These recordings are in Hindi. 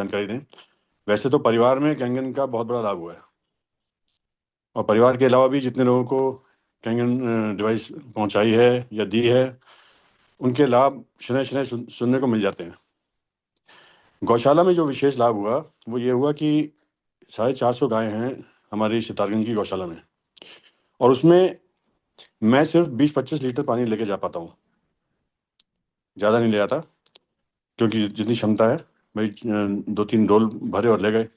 जानकारी दें। वैसे तो परिवार में कैंगन का बहुत बड़ा लाभ हुआ है, और परिवार के अलावा भी जितने लोगों को कैंगन डिवाइस पहुंचाई है या दी है, उनके लाभ शनय शनय सुनने को मिल जाते हैं। गौशाला में जो विशेष लाभ हुआ वो ये हुआ कि 450 गाय हैं हमारी सितारगंज की गौशाला में, और उसमें मैं सिर्फ 20-25 लीटर पानी लेके जा पाता हूँ, ज़्यादा नहीं ले आता, क्योंकि जितनी क्षमता है भाई 2-3 डोल भरे और ले गए।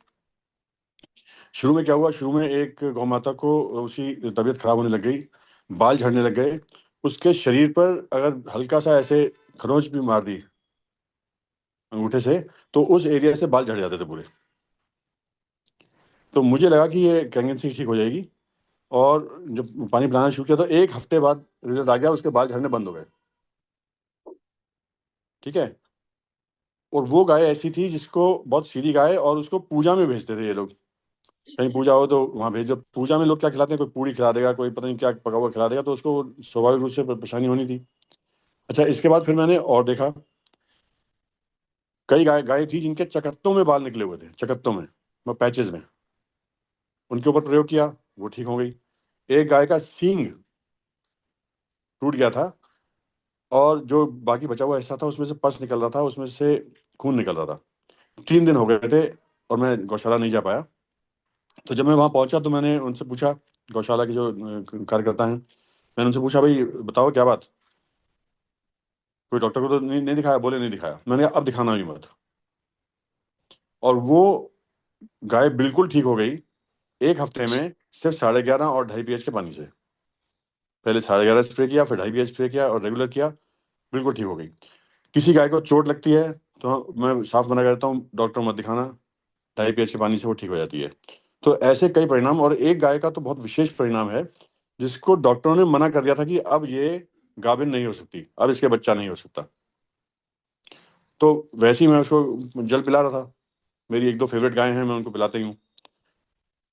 शुरू में क्या हुआ, शुरू में एक गौ माता को उसकी तबीयत खराब होने लग गई, बाल झड़ने लग गए। उसके शरीर पर अगर हल्का सा ऐसे खरोंच भी मार दी अंगूठे से, तो उस एरिया से बाल झड़ जाते थे पूरे। तो मुझे लगा कि ये कैंगन से ठीक हो जाएगी, और जब पानी पिलाना शुरू किया तो 1 हफ्ते बाद रिजल्ट आ गया, उसके बाल झड़ने बंद हो गए। ठीक है। और वो गाय ऐसी थी जिसको, बहुत सीधी गाय, और उसको पूजा में भेजते थे ये लोग। कहीं पूजा हो तो वहाँ भेजो। पूजा में लोग क्या खिलाते हैं, कोई पूड़ी खिला देगा, कोई पता नहीं क्या पका हुआ खिला देगा, तो उसको स्वाभाविक रूप से परेशानी होनी थी। अच्छा, इसके बाद फिर मैंने और देखा, कई गाय गाय थी जिनके चकत्तों में बाल निकले हुए थे, चकत्तों में, पैचेस में। उनके ऊपर प्रयोग किया, वो ठीक हो गई। एक गाय का सींग टूट गया था, और जो बाकी बचा हुआ हिस्सा था उसमें से पस निकल रहा था, उसमें से खून निकल रहा था। 3 दिन हो गए थे और मैं गौशाला नहीं जा पाया। तो जब मैं वहाँ पहुंचा तो मैंने उनसे पूछा, गौशाला के जो कार्यकर्ता हैं, मैंने उनसे पूछा, भाई बताओ क्या बात, कोई डॉक्टर को तो नहीं दिखाया? बोले नहीं दिखाया। मैंने कहा अब दिखाना ही मत। और वो गाय बिल्कुल ठीक हो गई 1 हफ्ते में, सिर्फ 11.5 और 2.5 pH के पानी से। पहले 11.5 स्प्रे किया, फिर 2.5 pH स्प्रे किया और रेगुलर किया, बिल्कुल ठीक हो गई। किसी गाय को चोट लगती है तो मैं साफ मना करता हूँ, डॉक्टर मत दिखाना, 2.5 pH के पानी से वो ठीक हो जाती है। तो ऐसे कई परिणाम, और एक गाय का तो बहुत विशेष परिणाम है, जिसको डॉक्टरों ने मना कर दिया था कि अब ये गाभिन नहीं हो सकती, अब इसके बच्चा नहीं हो सकता। तो वैसे ही मैं उसको जल पिला रहा था, मेरी 1-2 फेवरेट गाय हैं, मैं उनको पिलाता ही हूँ।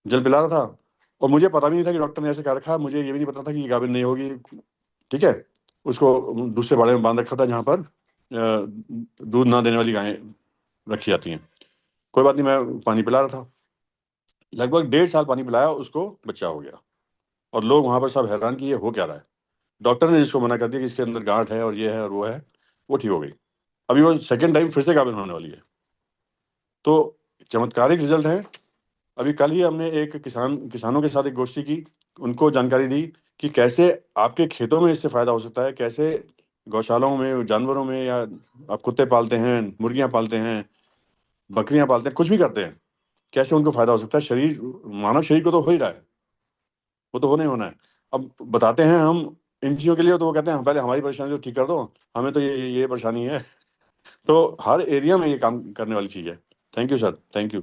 जल पिला रहा था, और मुझे पता भी नहीं था कि डॉक्टर ने ऐसे कह रखा है, मुझे ये भी नहीं पता था कि ये गाभिन नहीं होगी। ठीक है। उसको दूसरे बाड़े में बांध रखा था, जहाँ पर दूध ना देने वाली गायें रखी जाती हैं। कोई बात नहीं, मैं पानी पिला रहा था, लगभग 1.5 साल पानी पिलाया, उसको बच्चा हो गया। और लोग वहाँ पर सब हैरान कि ये हो क्या रहा है। डॉक्टर ने जिसको मना कर दिया कि इसके अंदर गांठ है और ये है और वो है, वो ठीक हो गई। अभी वो सेकेंड टाइम फिर से गाभिन होने वाली है। तो चमत्कारिक रिजल्ट है। अभी कल ही हमने एक किसानों के साथ एक गोष्ठी की, उनको जानकारी दी कि कैसे आपके खेतों में इससे फायदा हो सकता है, कैसे गौशालाओं में, जानवरों में, या आप कुत्ते पालते हैं, मुर्गियां पालते हैं, बकरियां पालते हैं, कुछ भी करते हैं, कैसे उनको फायदा हो सकता है। शरीर, मानव शरीर को तो हो ही रहा है, वो तो होना ही होना है। अब बताते हैं हम इन चीज़ों के लिए, तो वो कहते हैं पहले हमारी परेशानी तो ठीक कर दो, हमें तो ये परेशानी है। तो हर एरिया में ये काम करने वाली चीज़ है। Thank you sir, thank you.